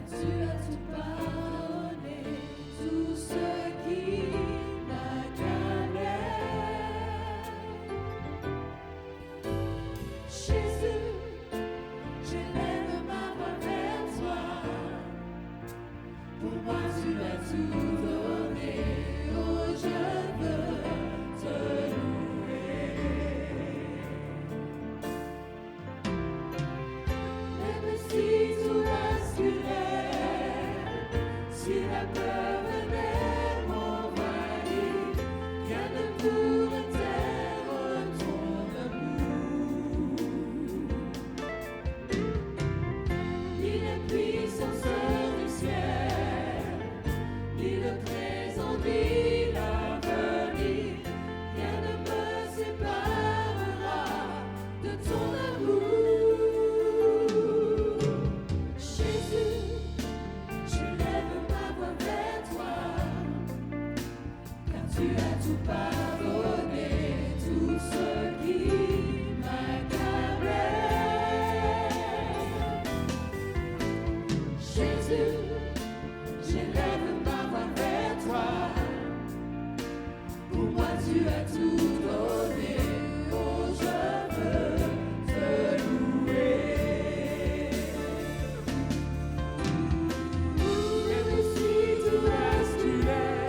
tu as tout pardonné, tout ce qui m'accablait. Jésus, j'élève ma voix vers toi. Pour moi, tu as tout donné. Oh, je veux te louer. Même si tout basculait, si la peur venait m'envahir, rien ne pourrait taire ton amour. Ni les puissances du ciel, ni le présent, ni l'avenir, rien ne me séparera de ton amour. Jésus, j'élève ma voix vers toi, car tu as tout pardonné, tout ce qui m'accablait. Jésus, j'élève ma voix vers toi. Pour moi, tu as tout donné. Oh, je veux te louer. Même si tout basculait,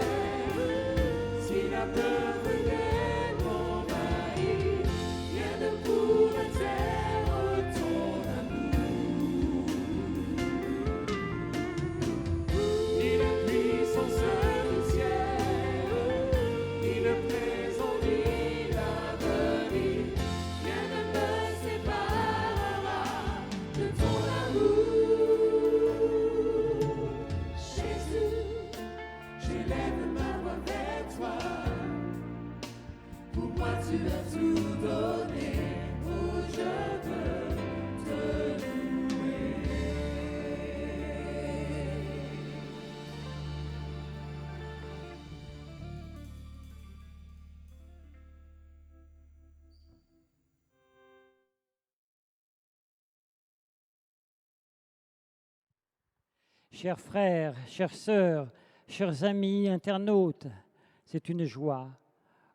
si la peur venait m'envahir, rien ne pourrait taire ton amour. Ni la puissance du ciel, ni le présent, ni l'avenir, rien ne me séparera de ton amour. Jésus, j'élève ma voix vers toi. Pour moi, tu as tout donné. Oh, je veux te louer. Chers frères, chères sœurs, chers amis internautes, c'est une joie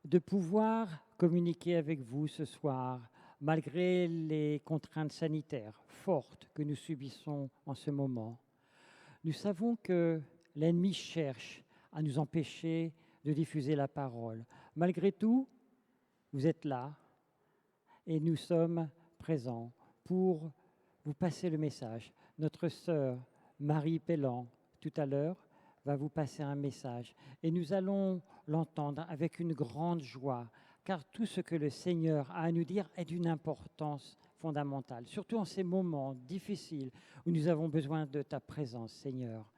de pouvoir communiquer avec vous ce soir, malgré les contraintes sanitaires fortes que nous subissons en ce moment. Nous savons que l'ennemi cherche à nous empêcher de diffuser la parole. Malgré tout, vous êtes là et nous sommes présents pour vous passer le message. Notre sœur Marie Pellan, tout à l'heure, va vous passer un message et nous allons l'entendre avec une grande joie, car tout ce que le Seigneur a à nous dire est d'une importance fondamentale, surtout en ces moments difficiles où nous avons besoin de ta présence, Seigneur.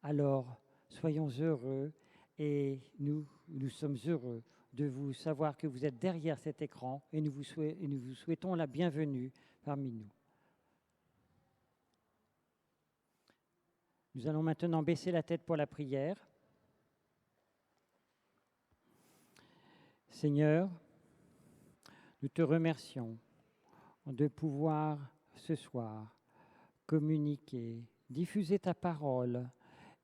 Alors, soyons heureux et nous sommes heureux de vous savoir que vous êtes derrière cet écran et nous vous souhaitons la bienvenue parmi nous. Nous allons maintenant baisser la tête pour la prière. Seigneur, nous te remercions de pouvoir ce soir communiquer, diffuser ta parole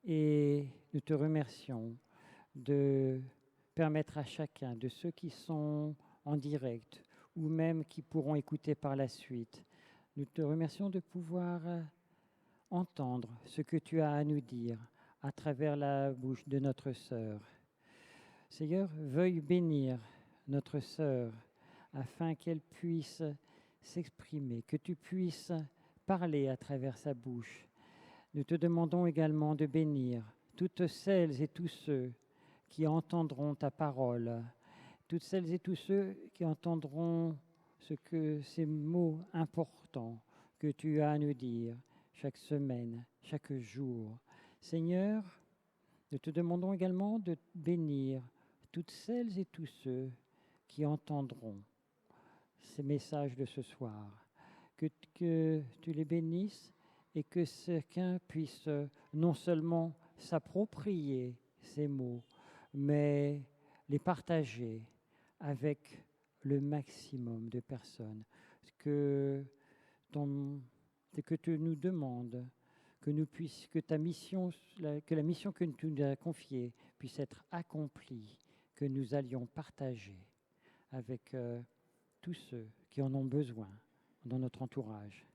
et nous te remercions de permettre à chacun de ceux qui sont en direct ou même qui pourront écouter par la suite, nous te remercions de pouvoir entendre ce que tu as à nous dire à travers la bouche de notre sœur. Seigneur, veuille bénir notre sœur afin qu'elle puisse s'exprimer, que tu puisses parler à travers sa bouche. Nous te demandons également de bénir toutes celles et tous ceux qui entendront ta parole, toutes celles et tous ceux qui entendront ces mots importants que tu as à nous dire chaque semaine, chaque jour. Seigneur, nous te demandons également de bénir toutes celles et tous ceux qui entendront ces messages de ce soir. Que tu les bénisses et que chacun puisse non seulement s'approprier ces mots, mais les partager avec le maximum de personnes. C'est que tu nous demandes que ta mission, que la mission que tu nous as confiée puisse être accomplie, que nous allions partager avec tous ceux qui en ont besoin dans notre entourage.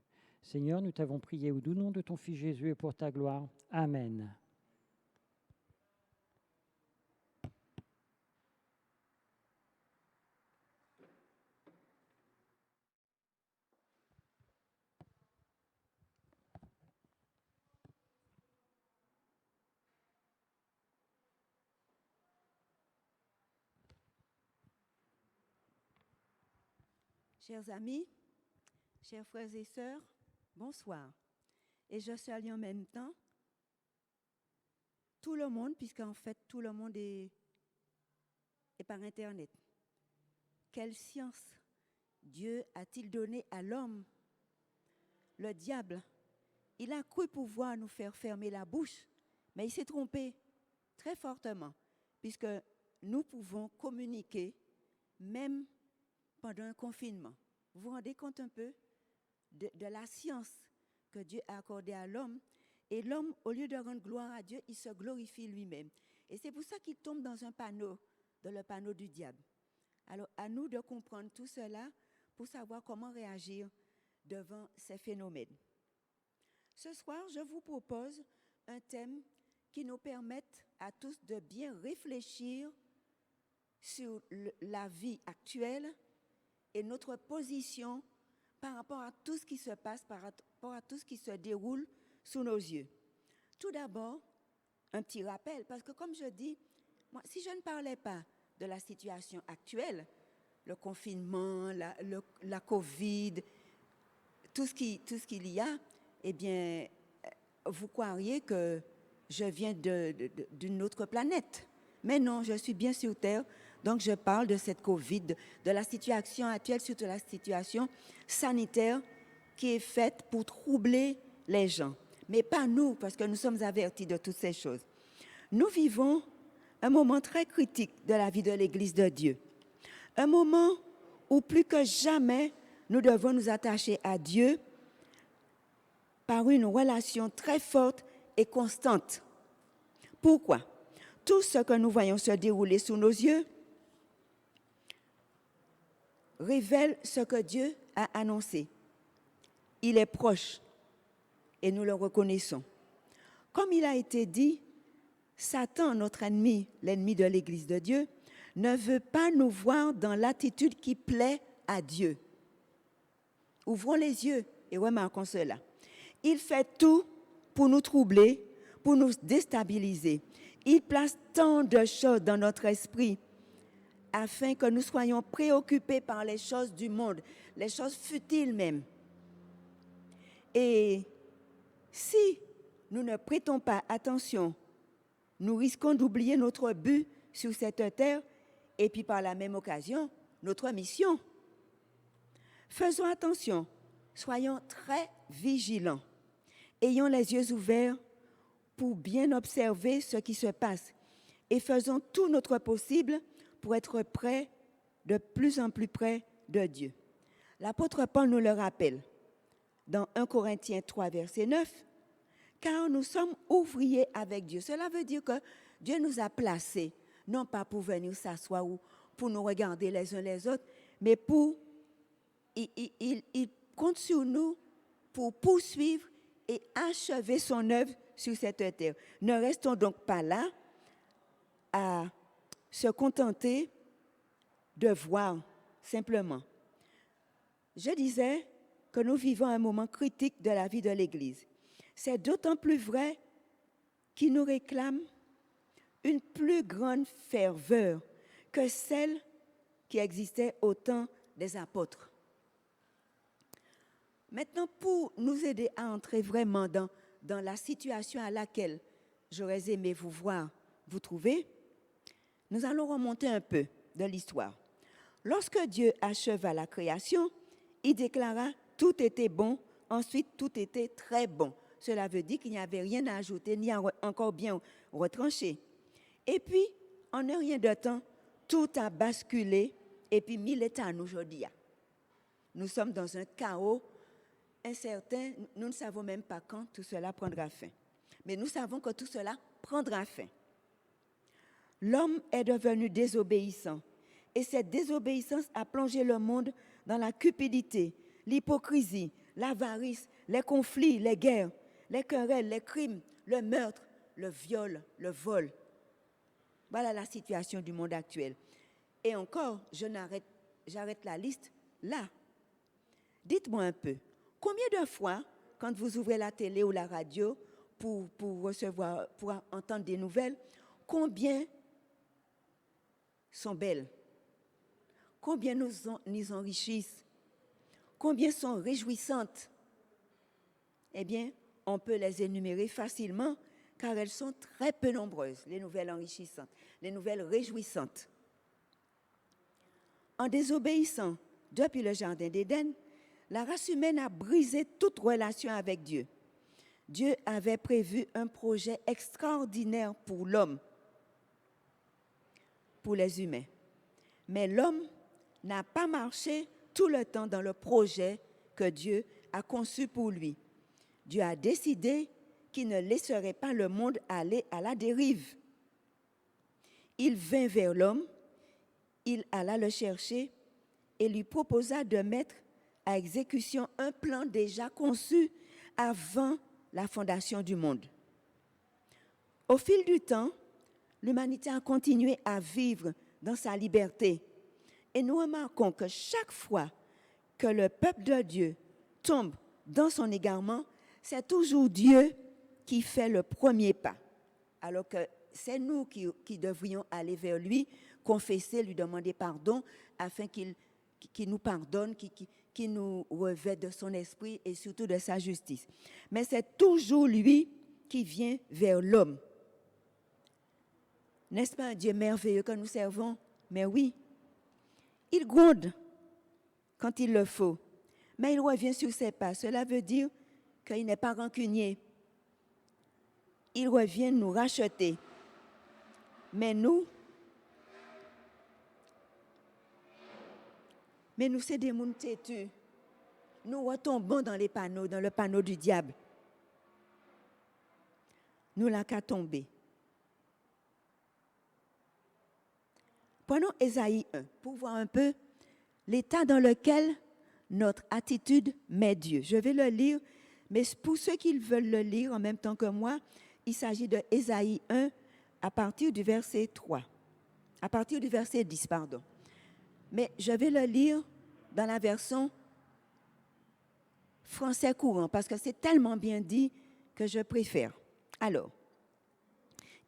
Seigneur, nous t'avons prié au doux nom de ton Fils Jésus et pour ta gloire. Amen. Chers amis, chers frères et sœurs, bonsoir. Et je salue en même temps tout le monde, puisqu'en fait tout le monde est par Internet. Quelle science Dieu a-t-il donné à l'homme? Le diable, il a cru pouvoir nous faire fermer la bouche, mais il s'est trompé très fortement, puisque nous pouvons communiquer même pendant un confinement. Vous vous rendez compte un peu de la science que Dieu a accordée à l'homme? Et l'homme, au lieu de rendre gloire à Dieu, il se glorifie lui-même. Et c'est pour ça qu'il tombe dans le panneau du diable. Alors, à nous de comprendre tout cela pour savoir comment réagir devant ces phénomènes. Ce soir, je vous propose un thème qui nous permette à tous de bien réfléchir sur la vie actuelle et notre position par rapport à tout ce qui se passe, par rapport à tout ce qui se déroule sous nos yeux. Tout d'abord, un petit rappel, parce que comme je dis, moi, si je ne parlais pas de la situation actuelle, le confinement, la COVID, tout ce qu'il y a, eh bien, vous croiriez que je viens d'une autre planète. Mais non, je suis bien sur Terre, donc je parle de cette COVID, de la situation actuelle, surtout la situation sanitaire qui est faite pour troubler les gens. Mais pas nous, parce que nous sommes avertis de toutes ces choses. Nous vivons un moment très critique de la vie de l'Église de Dieu. Un moment où plus que jamais, nous devons nous attacher à Dieu par une relation très forte et constante. Pourquoi? Tout ce que nous voyons se dérouler sous nos yeux révèle ce que Dieu a annoncé. Il est proche et nous le reconnaissons. Comme il a été dit, Satan, notre ennemi, l'ennemi de l'Église de Dieu, ne veut pas nous voir dans l'attitude qui plaît à Dieu. Ouvrons les yeux et remarquons cela. Il fait tout pour nous troubler, pour nous déstabiliser. Il place tant de choses dans notre esprit afin que nous soyons préoccupés par les choses du monde, les choses futiles même. Et si nous ne prêtons pas attention, nous risquons d'oublier notre but sur cette terre et puis par la même occasion, notre mission. Faisons attention, soyons très vigilants, ayons les yeux ouverts pour bien observer ce qui se passe et faisons tout notre possible pour être près, de plus en plus près de Dieu. L'apôtre Paul nous le rappelle dans 1 Corinthiens 3, verset 9, « Car nous sommes ouvriers avec Dieu. » Cela veut dire que Dieu nous a placés, non pas pour venir s'asseoir ou pour nous regarder les uns les autres, mais il compte sur nous pour poursuivre et achever son œuvre sur cette terre. Ne restons donc pas là à se contenter de voir simplement. Je disais que nous vivons un moment critique de la vie de l'Église. C'est d'autant plus vrai qu'il nous réclame une plus grande ferveur que celle qui existait au temps des apôtres. Maintenant, pour nous aider à entrer vraiment dans la situation à laquelle j'aurais aimé vous voir, vous trouver, nous allons remonter un peu de l'histoire. Lorsque Dieu acheva la création, il déclara « tout était bon », ensuite « tout était très bon ». Cela veut dire qu'il n'y avait rien à ajouter, ni à encore bien retrancher. Et puis, en un rien de temps, tout a basculé et puis 1000 états aujourd'hui. Nous sommes dans un chaos incertain, nous ne savons même pas quand tout cela prendra fin. Mais nous savons que tout cela prendra fin. L'homme est devenu désobéissant. Et cette désobéissance a plongé le monde dans la cupidité, l'hypocrisie, l'avarice, les conflits, les guerres, les querelles, les crimes, le meurtre, le viol, le vol. Voilà la situation du monde actuel. Et encore, j'arrête la liste là. Dites-moi un peu, combien de fois, quand vous ouvrez la télé ou la radio pour entendre des nouvelles, combien sont belles? Combien nous enrichissent? Combien sont réjouissantes? Eh bien, on peut les énumérer facilement car elles sont très peu nombreuses, les nouvelles enrichissantes, les nouvelles réjouissantes. En désobéissant depuis le jardin d'Éden, la race humaine a brisé toute relation avec Dieu. Dieu avait prévu un projet extraordinaire pour l'homme, pour les humains. Mais l'homme n'a pas marché tout le temps dans le projet que Dieu a conçu pour lui. Dieu a décidé qu'il ne laisserait pas le monde aller à la dérive. Il vint vers l'homme, il alla le chercher et lui proposa de mettre à exécution un plan déjà conçu avant la fondation du monde. Au fil du temps, l'humanité a continué à vivre dans sa liberté. Et nous remarquons que chaque fois que le peuple de Dieu tombe dans son égarement, c'est toujours Dieu qui fait le premier pas. Alors que c'est nous qui devrions aller vers lui, confesser, lui demander pardon, afin qu'il nous pardonne, qu'il nous revête de son esprit et surtout de sa justice. Mais c'est toujours lui qui vient vers l'homme. N'est-ce pas un Dieu merveilleux que nous servons? Mais oui, il gronde quand il le faut, mais il revient sur ses pas. Cela veut dire qu'il n'est pas rancunier. Il revient nous racheter. Mais nous, c'est des mouns têtus. Nous retombons dans le panneau du diable. Nous l'avons qu'à tomber. Prenons Ésaïe 1 pour voir un peu l'état dans lequel notre attitude met Dieu. Je vais le lire, mais pour ceux qui veulent le lire en même temps que moi, il s'agit de Ésaïe 1 à partir du verset 10, pardon. Mais je vais le lire dans la version français courant parce que c'est tellement bien dit que je préfère. Alors,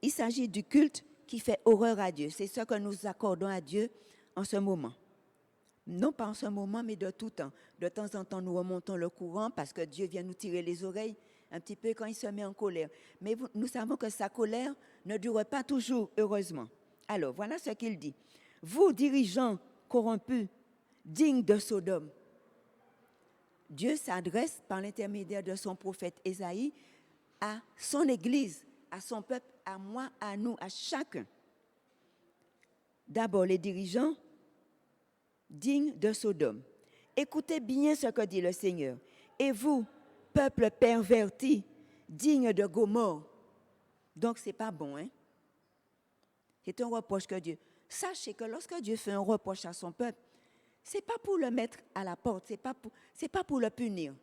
il s'agit du culte qui fait horreur à Dieu. C'est ce que nous accordons à Dieu en ce moment. Non pas en ce moment, mais de tout temps. De temps en temps, nous remontons le courant parce que Dieu vient nous tirer les oreilles un petit peu quand il se met en colère. Mais nous savons que sa colère ne dure pas toujours, heureusement. Alors, voilà ce qu'il dit. Vous, dirigeants corrompus, dignes de Sodome. Dieu s'adresse par l'intermédiaire de son prophète Ésaïe à son Église, à son peuple, à moi, à nous, à chacun. D'abord, les dirigeants dignes de Sodome. Écoutez bien ce que dit le Seigneur. Et vous, peuple perverti, digne de Gomorrhe. Donc, ce n'est pas bon, hein? C'est un reproche que Dieu... Sachez que lorsque Dieu fait un reproche à son peuple, ce n'est pas pour le mettre à la porte, ce n'est pas pour le punir,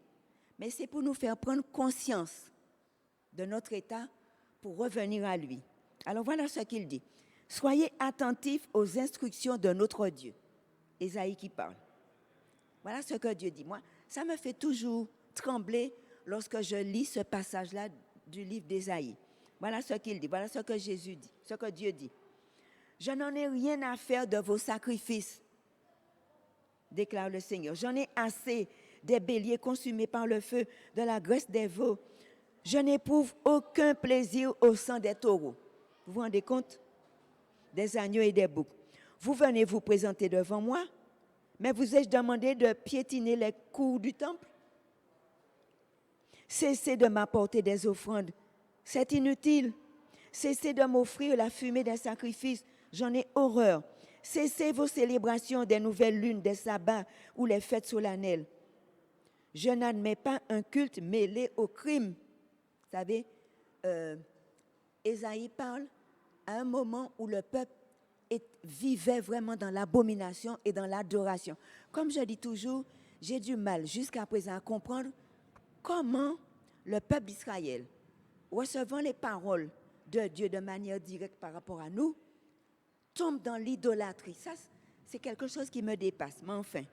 mais c'est pour nous faire prendre conscience de notre état pour revenir à lui. Alors voilà ce qu'il dit. Soyez attentifs aux instructions de notre Dieu. Ésaïe qui parle. Voilà ce que Dieu dit. Moi, ça me fait toujours trembler lorsque je lis ce passage-là du livre d'Ésaïe. Voilà ce qu'il dit, voilà ce que Jésus dit, ce que Dieu dit. Je n'en ai rien à faire de vos sacrifices, déclare le Seigneur. J'en ai assez des béliers consumés par le feu, de la graisse des veaux. Je n'éprouve aucun plaisir au sang des taureaux. Vous vous rendez compte? Des agneaux et des boucs. Vous venez vous présenter devant moi, mais vous ai-je demandé de piétiner les cours du temple? Cessez de m'apporter des offrandes. C'est inutile. Cessez de m'offrir la fumée des sacrifices. J'en ai horreur. Cessez vos célébrations des nouvelles lunes, des sabbats ou les fêtes solennelles. Je n'admets pas un culte mêlé au crime. Vous savez, Ésaïe parle à un moment où le peuple vivait vraiment dans l'abomination et dans l'adoration. Comme je dis toujours, j'ai du mal jusqu'à présent à comprendre comment le peuple d'Israël, recevant les paroles de Dieu de manière directe par rapport à nous, tombe dans l'idolâtrie. Ça, c'est quelque chose qui me dépasse, mais enfin.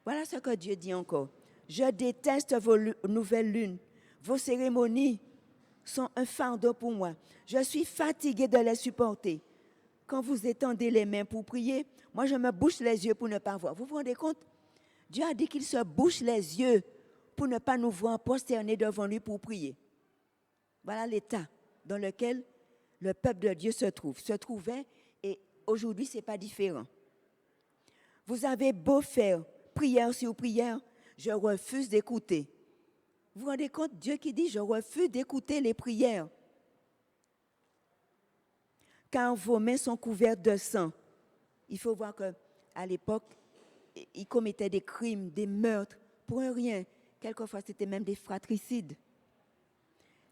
Voilà ce que Dieu dit encore. Je déteste vos nouvelles lunes. Vos cérémonies sont un fardeau pour moi. Je suis fatiguée de les supporter. Quand vous étendez les mains pour prier, moi je me bouche les yeux pour ne pas voir. Vous vous rendez compte? Dieu a dit qu'il se bouche les yeux pour ne pas nous voir prosternés devant lui pour prier. Voilà l'état dans lequel le peuple de Dieu se trouvait, et aujourd'hui ce n'est pas différent. Vous avez beau faire prière sur prière, je refuse d'écouter. Vous vous rendez compte, Dieu qui dit, je refuse d'écouter les prières. Car vos mains sont couvertes de sang. Il faut voir qu'à l'époque, ils commettaient des crimes, des meurtres, pour un rien. Quelquefois, c'était même des fratricides.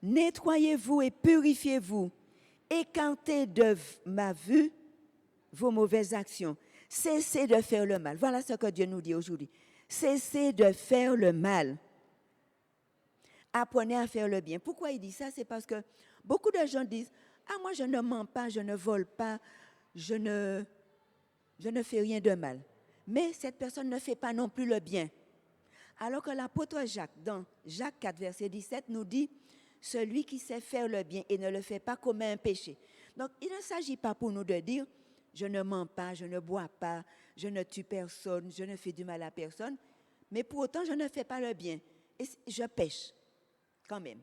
Nettoyez-vous et purifiez-vous. Écartez de ma vue vos mauvaises actions. Cessez de faire le mal. Voilà ce que Dieu nous dit aujourd'hui. Cessez de faire le mal. Apprenez à faire le bien. Pourquoi il dit ça? C'est parce que beaucoup de gens disent, ah, moi je ne mens pas, je ne vole pas, je ne fais rien de mal. Mais cette personne ne fait pas non plus le bien. Alors que l'apôtre Jacques, dans Jacques 4, verset 17, nous dit, celui qui sait faire le bien et ne le fait pas commet un péché. Donc, il ne s'agit pas pour nous de dire, je ne mens pas, je ne bois pas, je ne tue personne, je ne fais du mal à personne, mais pour autant, je ne fais pas le bien. Et je pêche, quand même.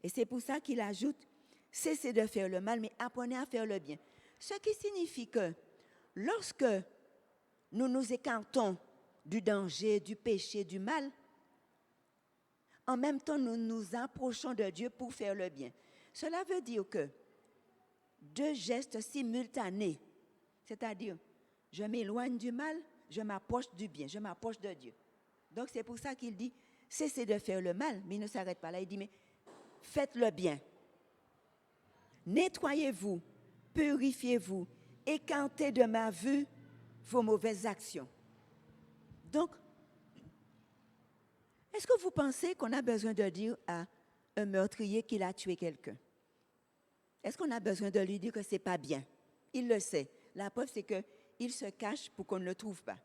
Et c'est pour ça qu'il ajoute, cessez de faire le mal, mais apprenez à faire le bien. Ce qui signifie que lorsque nous nous écartons du danger, du péché, du mal, en même temps, nous nous approchons de Dieu pour faire le bien. Cela veut dire que deux gestes simultanés, c'est-à-dire, je m'éloigne du mal, je m'approche du bien, je m'approche de Dieu. Donc, c'est pour ça qu'il dit, cessez de faire le mal, mais il ne s'arrête pas là, il dit, mais faites le bien. Nettoyez-vous, purifiez-vous, écartez de ma vue vos mauvaises actions. Donc, est-ce que vous pensez qu'on a besoin de dire à un meurtrier qu'il a tué quelqu'un? Est-ce qu'on a besoin de lui dire que ce n'est pas bien? Il le sait. La preuve, c'est qu'il se cache pour qu'on ne le trouve pas.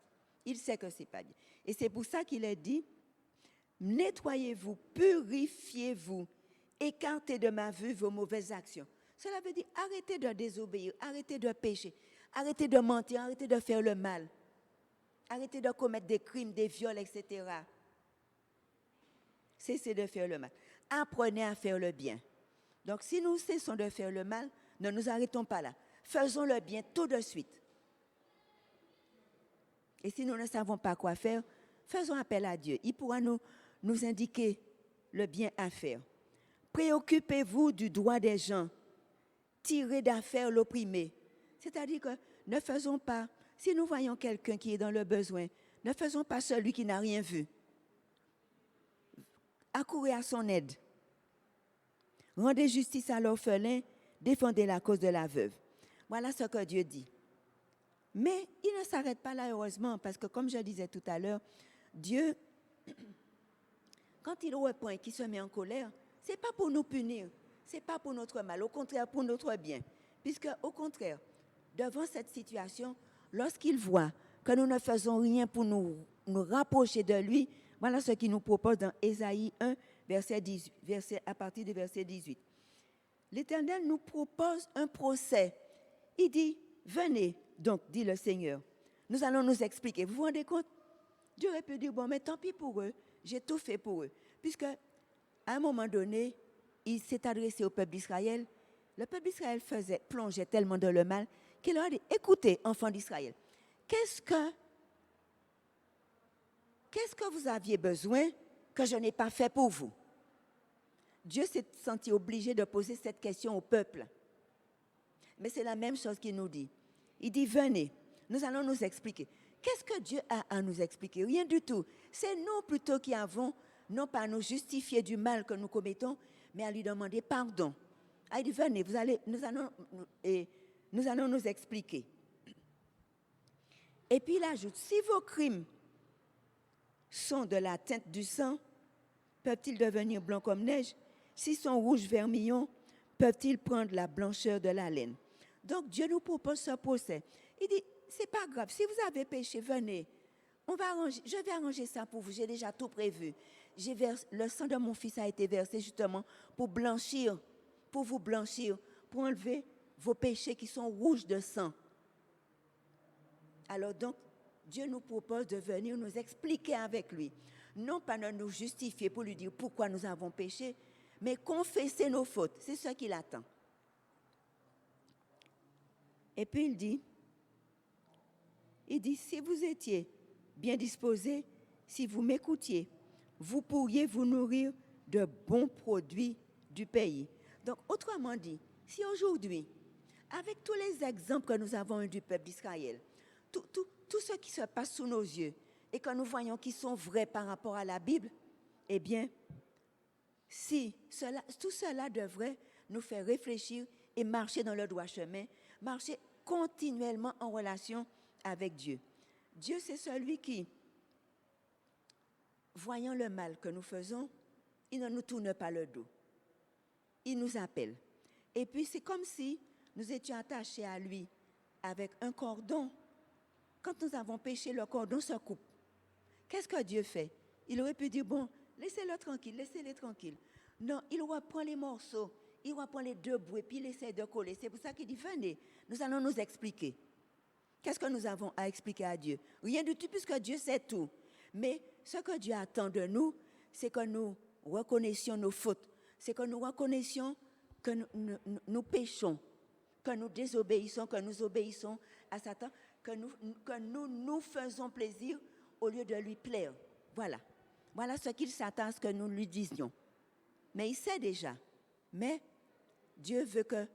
Il sait que ce n'est pas bien. Et c'est pour ça qu'il a dit, nettoyez-vous, purifiez-vous, écartez de ma vue vos mauvaises actions. Cela veut dire arrêtez de désobéir, arrêtez de pécher, arrêtez de mentir, arrêtez de faire le mal, arrêtez de commettre des crimes, des viols, etc. Cessez de faire le mal. Apprenez à faire le bien. Donc, si nous cessons de faire le mal, ne nous arrêtons pas là. Faisons le bien tout de suite. Et si nous ne savons pas quoi faire, faisons appel à Dieu. Il pourra nous indiquer le bien à faire. Préoccupez-vous du droit des gens. Tirez d'affaire l'opprimé. C'est-à-dire que ne faisons pas, si nous voyons quelqu'un qui est dans le besoin, ne faisons pas celui qui n'a rien vu. Accourez à son aide. Rendez justice à l'orphelin, défendez la cause de la veuve. Voilà ce que Dieu dit. Mais il ne s'arrête pas là, heureusement, parce que comme je disais tout à l'heure, Dieu, quand il reprend et qu'il se met en colère, ce n'est pas pour nous punir, ce n'est pas pour notre mal, au contraire, pour notre bien. Puisque, au contraire, devant cette situation, lorsqu'il voit que nous ne faisons rien pour nous rapprocher de lui, voilà ce qu'il nous propose dans Ésaïe 1, à partir du verset 18. L'Éternel nous propose un procès. Il dit, venez donc, dit le Seigneur, nous allons nous expliquer. Vous vous rendez compte? Dieu aurait pu dire, bon, mais tant pis pour eux, j'ai tout fait pour eux. Puisque, à un moment donné, il s'est adressé au peuple d'Israël. Le peuple d'Israël plongeait tellement dans le mal qu'il leur a dit, écoutez, enfants d'Israël, qu'est-ce que vous aviez besoin que je n'ai pas fait pour vous? Dieu s'est senti obligé de poser cette question au peuple. Mais c'est la même chose qu'il nous dit. Il dit, venez, nous allons nous expliquer. qu'est-ce que Dieu a à nous expliquer? Rien du tout. C'est nous plutôt qui avons, non pas à nous justifier du mal que nous commettons, mais à lui demander pardon. Ah, il dit, venez, nous allons nous expliquer. Et puis il ajoute, si vos crimes sont de la teinte du sang, peuvent-ils devenir blancs comme neige? S'ils sont rouges vermillons, peuvent-ils prendre la blancheur de la laine? Donc Dieu nous propose ce procès. Il dit, c'est pas grave, si vous avez péché, venez. Je vais arranger ça pour vous, j'ai déjà tout prévu. Le sang de mon fils a été versé justement pour blanchir, pour vous blanchir, pour enlever vos péchés qui sont rouges de sang. Alors donc, Dieu nous propose de venir nous expliquer avec lui. Non pas de nous justifier pour lui dire pourquoi nous avons péché, mais confesser nos fautes. C'est ce qu'il attend. Et puis il dit, si vous étiez bien disposés, si vous m'écoutiez, vous pourriez vous nourrir de bons produits du pays. Donc, autrement dit, si aujourd'hui, avec tous les exemples que nous avons eus du peuple d'Israël, tout ce qui se passe sous nos yeux et que nous voyons qui sont vrais par rapport à la Bible, eh bien, tout cela devrait nous faire réfléchir et marcher dans le droit chemin, marcher continuellement en relation avec Dieu. Dieu, c'est celui qui, voyant le mal que nous faisons, il ne nous tourne pas le dos. Il nous appelle. Et puis, c'est comme si nous étions attachés à lui avec un cordon. Quand nous avons péché, le cordon se coupe. Qu'est-ce que Dieu fait? Il aurait pu dire, bon, laissez-le tranquille, laissez-les tranquilles. Non, il reprend les morceaux, il reprend les deux bouts et puis il essaie de coller. C'est pour ça qu'il dit, venez, nous allons nous expliquer. Qu'est-ce que nous avons à expliquer à Dieu? Rien du tout, puisque Dieu sait tout. Mais ce que Dieu attend de nous, c'est que nous reconnaissions nos fautes. C'est que nous reconnaissions que nous péchons, que nous désobéissons, que nous obéissons à Satan, que nous faisons plaisir au lieu de lui plaire. Voilà. Voilà ce qu'il s'attend à ce que nous lui disions. Mais il sait déjà. Mais Dieu veut que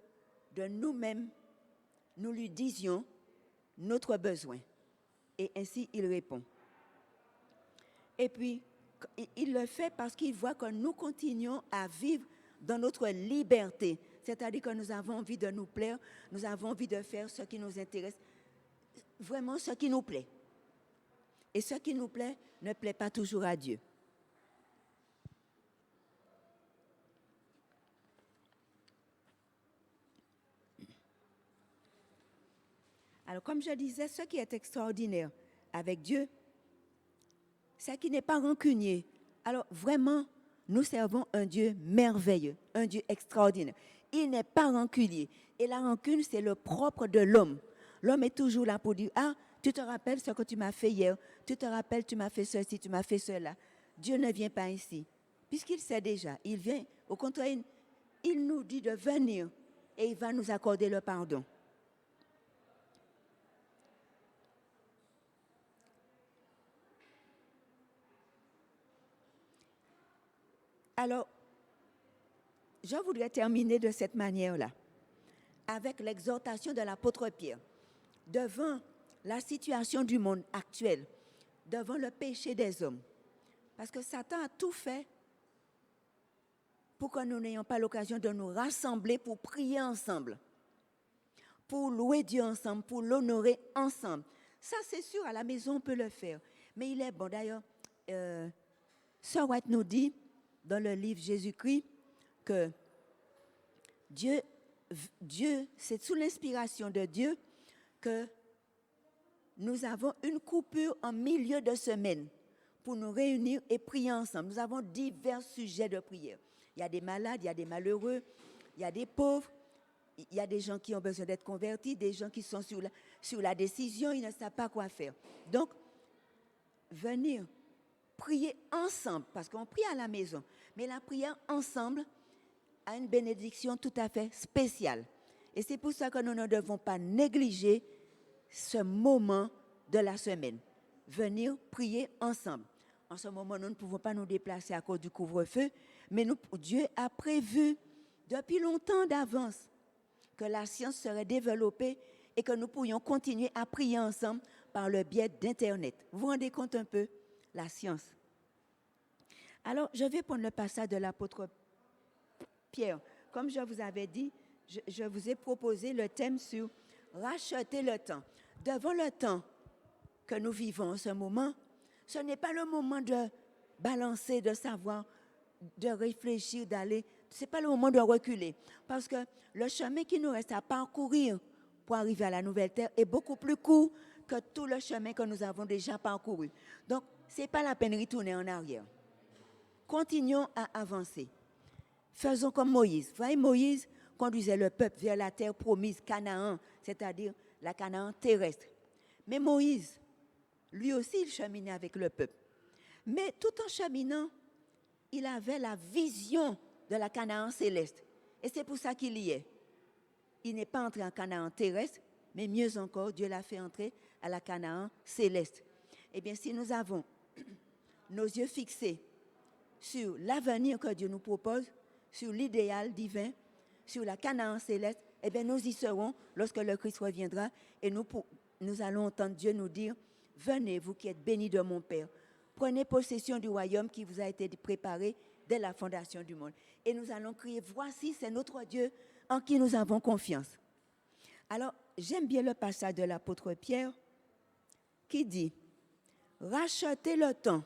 de nous-mêmes, nous lui disions notre besoin. Et ainsi, il répond. Et puis, il le fait parce qu'il voit que nous continuons à vivre dans notre liberté. C'est-à-dire que nous avons envie de nous plaire, nous avons envie de faire ce qui nous intéresse, vraiment ce qui nous plaît. Et ce qui nous plaît ne plaît pas toujours à Dieu. Alors, comme je disais, ce qui est extraordinaire avec Dieu, c'est qu'il n'est pas rancunier. Alors, vraiment, nous servons un Dieu merveilleux, un Dieu extraordinaire. Il n'est pas rancunier. Et la rancune, c'est le propre de l'homme. L'homme est toujours là pour dire, ah, tu te rappelles ce que tu m'as fait hier, tu te rappelles, tu m'as fait ceci, tu m'as fait cela. Dieu ne vient pas ainsi, puisqu'il sait déjà. Il vient, au contraire, il nous dit de venir et il va nous accorder le pardon. Alors, je voudrais terminer de cette manière-là, avec l'exhortation de l'apôtre Pierre, devant la situation du monde actuel, devant le péché des hommes. Parce que Satan a tout fait pour que nous n'ayons pas l'occasion de nous rassembler pour prier ensemble, pour louer Dieu ensemble, pour l'honorer ensemble. Ça, c'est sûr, à la maison, on peut le faire. Mais il est bon. D'ailleurs, Sœur White nous dit, dans le livre Jésus-Christ, que Dieu, c'est sous l'inspiration de Dieu que nous avons une coupure en milieu de semaine pour nous réunir et prier ensemble. Nous avons divers sujets de prière. Il y a des malades, il y a des malheureux, il y a des pauvres, il y a des gens qui ont besoin d'être convertis, des gens qui sont sur la décision, ils ne savent pas quoi faire. Donc, venir prier ensemble, parce qu'on prie à la maison, mais la prière ensemble a une bénédiction tout à fait spéciale. Et c'est pour ça que nous ne devons pas négliger ce moment de la semaine. Venir prier ensemble. En ce moment, nous ne pouvons pas nous déplacer à cause du couvre-feu, mais Dieu a prévu depuis longtemps d'avance que la science serait développée et que nous pourrions continuer à prier ensemble par le biais d'Internet. Vous vous rendez compte un peu la science? Alors, je vais prendre le passage de l'apôtre Pierre. Comme je vous avais dit, je vous ai proposé le thème sur racheter le temps. Devant le temps que nous vivons en ce moment, ce n'est pas le moment de balancer, de savoir, de réfléchir, d'aller. Ce n'est pas le moment de reculer. Parce que le chemin qui nous reste à parcourir pour arriver à la nouvelle terre est beaucoup plus court que tout le chemin que nous avons déjà parcouru. Donc, ce n'est pas la peine de retourner en arrière. Continuons à avancer. Faisons comme Moïse. Vous voyez, Moïse conduisait le peuple vers la terre promise, Canaan, c'est-à-dire la Canaan terrestre. Mais Moïse, lui aussi, il cheminait avec le peuple. Mais tout en cheminant, il avait la vision de la Canaan céleste. Et c'est pour ça qu'il y est. Il n'est pas entré en Canaan terrestre, mais mieux encore, Dieu l'a fait entrer à la Canaan céleste. Eh bien, si nous avons nos yeux fixés sur l'avenir que Dieu nous propose, sur l'idéal divin, sur la Canaan céleste, eh bien, nous y serons lorsque le Christ reviendra et nous allons entendre Dieu nous dire « Venez, vous qui êtes bénis de mon Père, prenez possession du royaume qui vous a été préparé dès la fondation du monde. » Et nous allons crier « Voici, c'est notre Dieu en qui nous avons confiance. » Alors, j'aime bien le passage de l'apôtre Pierre qui dit « Rachetez le temps,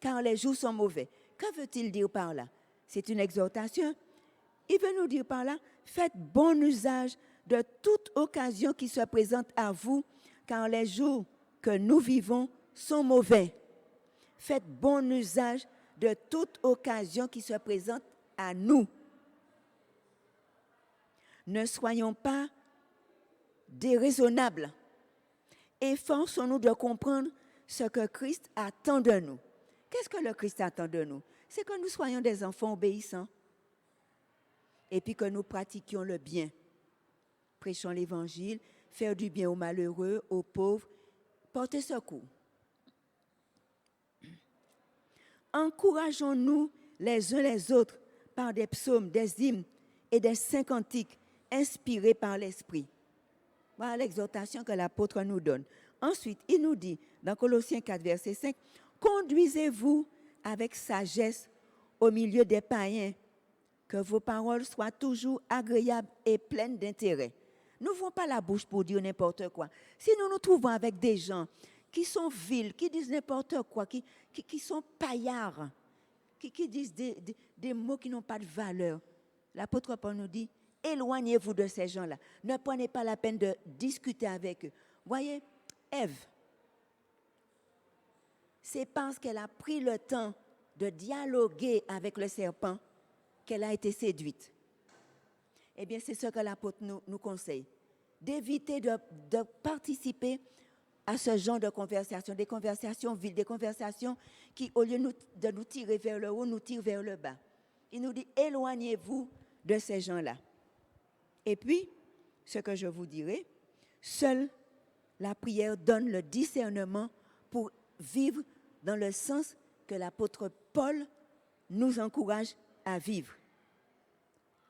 car les jours sont mauvais. » Que veut-il dire par là? C'est une exhortation. Il veut nous dire par là, faites bon usage de toute occasion qui se présente à vous, car les jours que nous vivons sont mauvais. Faites bon usage de toute occasion qui se présente à nous. Ne soyons pas déraisonnables. Efforçons-nous de comprendre ce que Christ attend de nous. Qu'est-ce que le Christ attend de nous? C'est que nous soyons des enfants obéissants et puis que nous pratiquions le bien. Prêchons l'évangile, faire du bien aux malheureux, aux pauvres, porter secours. Encourageons-nous les uns les autres par des psaumes, des hymnes et des saints cantiques inspirés par l'Esprit. Voilà l'exhortation que l'apôtre nous donne. Ensuite, il nous dit dans Colossiens 4, verset 5, « Conduisez-vous avec sagesse au milieu des païens, que vos paroles soient toujours agréables et pleines d'intérêt. » N'ouvrons pas la bouche pour dire n'importe quoi. Si nous nous trouvons avec des gens qui sont vils, qui disent n'importe quoi, qui sont paillards, qui disent des mots qui n'ont pas de valeur, l'apôtre Paul nous dit, éloignez-vous de ces gens-là. Ne prenez pas la peine de discuter avec eux. Voyez, Ève, c'est parce qu'elle a pris le temps de dialoguer avec le serpent qu'elle a été séduite. Eh bien, c'est ce que l'apôtre nous conseille, d'éviter de participer à ce genre de conversation, des conversations vides, des conversations qui, au lieu de nous tirer vers le haut, nous tirent vers le bas. Il nous dit, éloignez-vous de ces gens-là. Et puis, ce que je vous dirai, seule la prière donne le discernement pour vivre dans le sens que l'apôtre Paul nous encourage à vivre.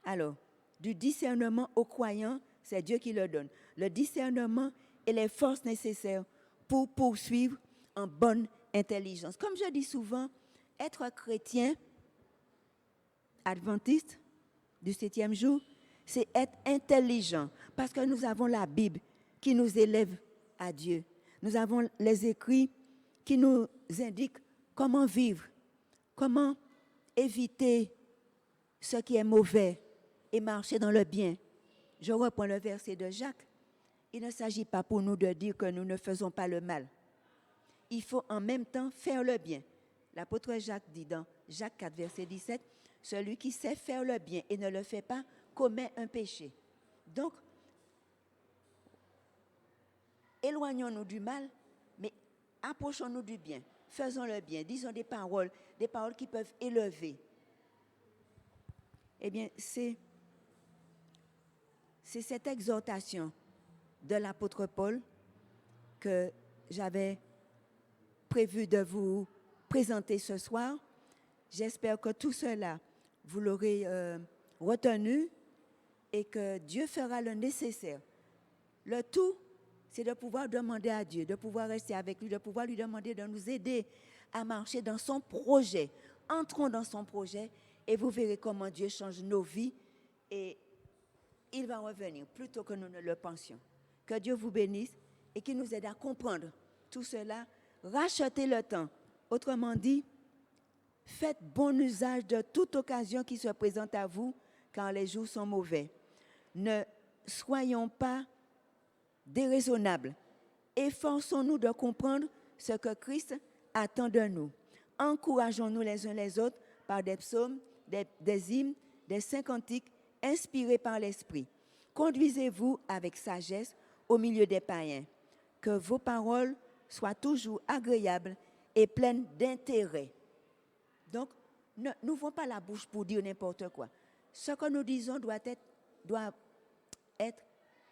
Alors, du discernement aux croyants, c'est Dieu qui le donne. Le discernement et les forces nécessaires pour poursuivre en bonne intelligence. Comme je dis souvent, être chrétien adventiste du 7e jour, c'est être intelligent parce que nous avons la Bible qui nous élève à Dieu. Nous avons les écrits qui nous indiquent comment vivre, comment éviter ce qui est mauvais et marcher dans le bien. Je reprends le verset de Jacques. Il ne s'agit pas pour nous de dire que nous ne faisons pas le mal. Il faut en même temps faire le bien. L'apôtre Jacques dit dans Jacques 4, verset 17, « Celui qui sait faire le bien et ne le fait pas commet un péché. » Donc, éloignons-nous du mal, mais approchons-nous du bien. Faisons le bien. Disons des paroles qui peuvent élever. Eh bien, c'est cette exhortation de l'apôtre Paul que j'avais prévu de vous présenter ce soir. J'espère que tout cela, vous l'aurez retenu et que Dieu fera le nécessaire. Le tout c'est de pouvoir demander à Dieu, de pouvoir rester avec lui, de pouvoir lui demander de nous aider à marcher dans son projet. Entrons dans son projet et vous verrez comment Dieu change nos vies et il va revenir plus tôt que nous ne le pensions. Que Dieu vous bénisse et qu'il nous aide à comprendre tout cela. Rachetez le temps. Autrement dit, faites bon usage de toute occasion qui se présente à vous, car les jours sont mauvais. Ne soyons pas déraisonnables. Efforçons-nous de comprendre ce que Christ attend de nous. Encourageons-nous les uns les autres par des psaumes, des hymnes, des saints cantiques inspirés par l'Esprit. Conduisez-vous avec sagesse au milieu des païens. Que vos paroles soient toujours agréables et pleines d'intérêt. Donc, n'ouvrons pas la bouche pour dire n'importe quoi. Ce que nous disons doit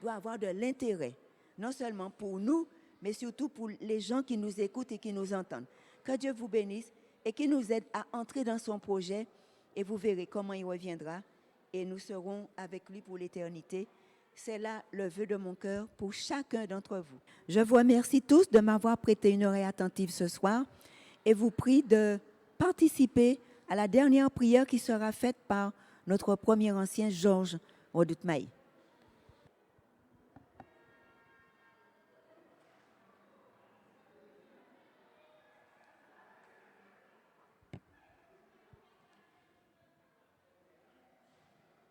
avoir de l'intérêt, non seulement pour nous, mais surtout pour les gens qui nous écoutent et qui nous entendent. Que Dieu vous bénisse et qu'il nous aide à entrer dans son projet et vous verrez comment il reviendra et nous serons avec lui pour l'éternité. C'est là le vœu de mon cœur pour chacun d'entre vous. Je vous remercie tous de m'avoir prêté une oreille attentive ce soir et vous prie de participer à la dernière prière qui sera faite par notre premier ancien Georges Redoutemaille.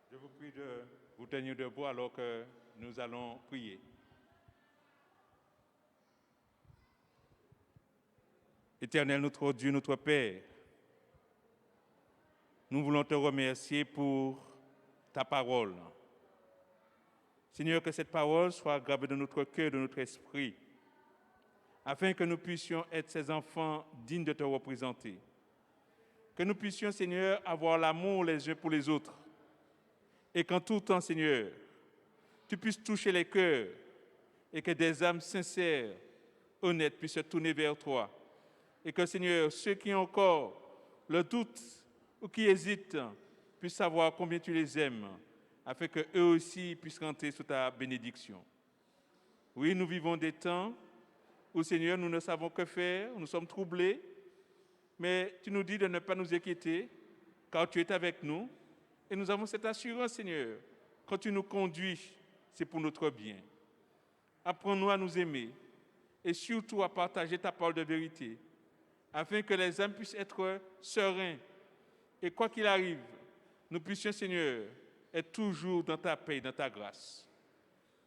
Je vous prie de vous tenir debout alors que nous allons prier. Éternel, notre Dieu, notre Père, nous voulons te remercier pour ta parole. Seigneur, que cette parole soit gravée dans notre cœur, dans notre esprit, afin que nous puissions être ces enfants dignes de te représenter. Que nous puissions, Seigneur, avoir l'amour les uns pour les autres. Et qu'en tout temps, Seigneur, tu puisses toucher les cœurs et que des âmes sincères, honnêtes, puissent se tourner vers toi. Et que, Seigneur, ceux qui ont encore le doute ou qui hésitent puissent savoir combien tu les aimes, afin qu'eux aussi puissent rentrer sous ta bénédiction. Oui, nous vivons des temps où, Seigneur, nous ne savons que faire, nous sommes troublés, mais tu nous dis de ne pas nous inquiéter, car tu es avec nous. Et nous avons cette assurance, Seigneur, quand tu nous conduis, c'est pour notre bien. Apprends-nous à nous aimer et surtout à partager ta parole de vérité, afin que les âmes puissent être sereins. Et quoi qu'il arrive, nous puissions, Seigneur, être toujours dans ta paix, dans ta grâce.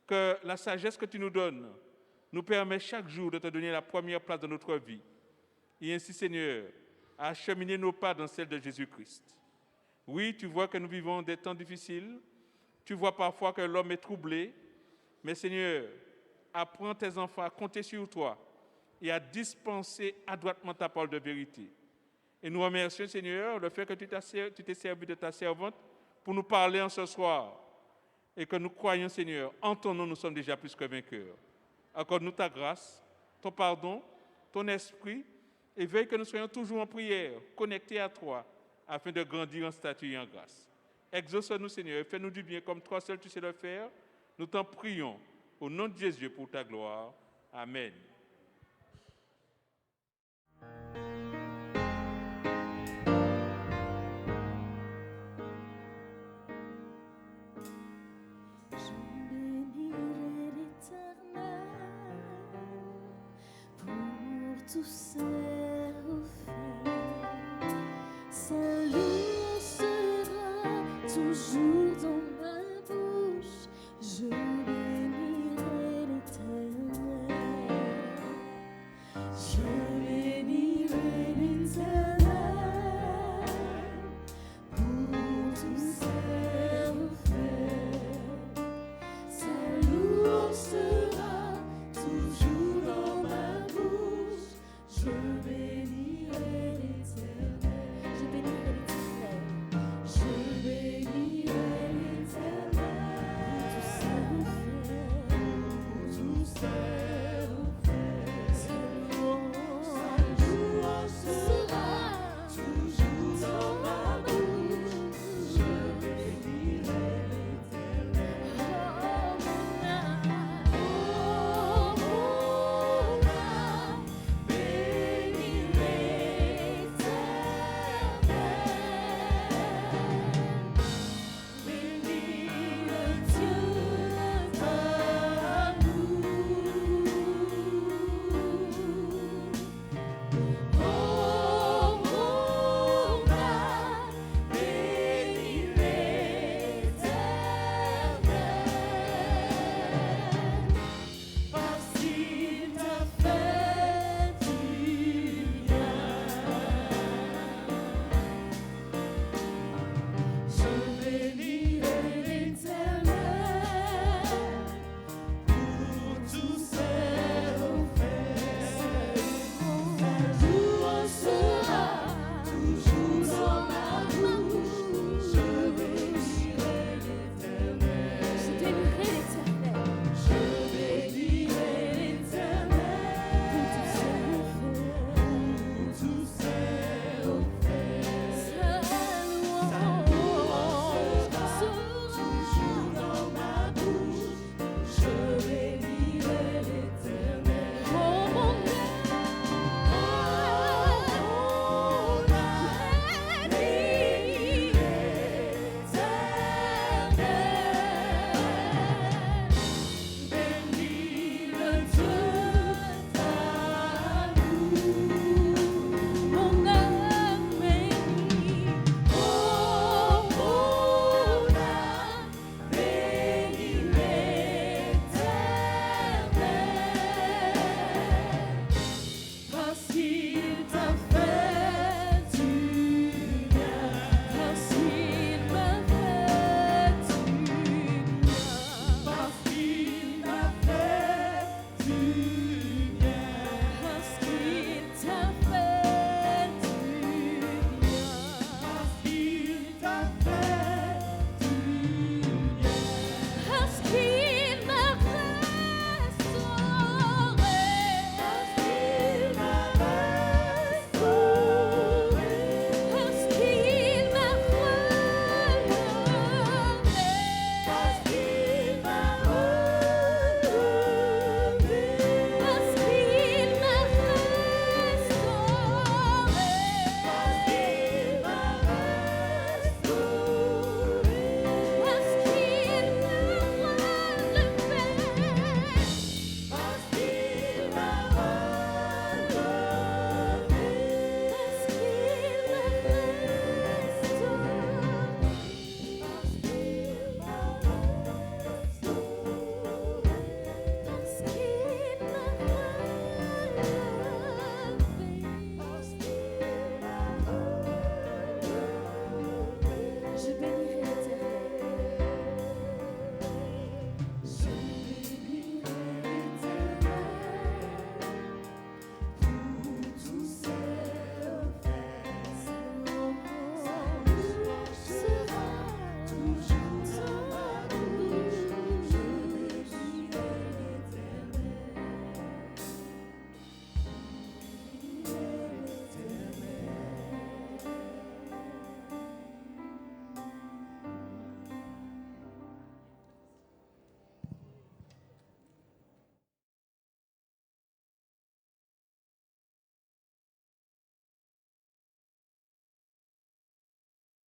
Que la sagesse que tu nous donnes nous permet chaque jour de te donner la première place dans notre vie. Et ainsi, Seigneur, à acheminer nos pas dans celle de Jésus-Christ. Oui, tu vois que nous vivons des temps difficiles. Tu vois parfois que l'homme est troublé. Mais Seigneur, apprends tes enfants à compter sur toi et à dispenser adroitement ta parole de vérité. Et nous remercions, Seigneur, le fait que tu t'es servi de ta servante pour nous parler en ce soir. Et que nous croyons, Seigneur, en ton nom, nous sommes déjà plus que vainqueurs. Accorde-nous ta grâce, ton pardon, ton esprit, et veille que nous soyons toujours en prière, connectés à toi, afin de grandir en statut et en grâce. Exauce-nous, Seigneur, et fais-nous du bien comme toi seul tu sais le faire. Nous t'en prions, au nom de Jésus, pour ta gloire. Amen. Je bénirai l'Éternel pour tous ses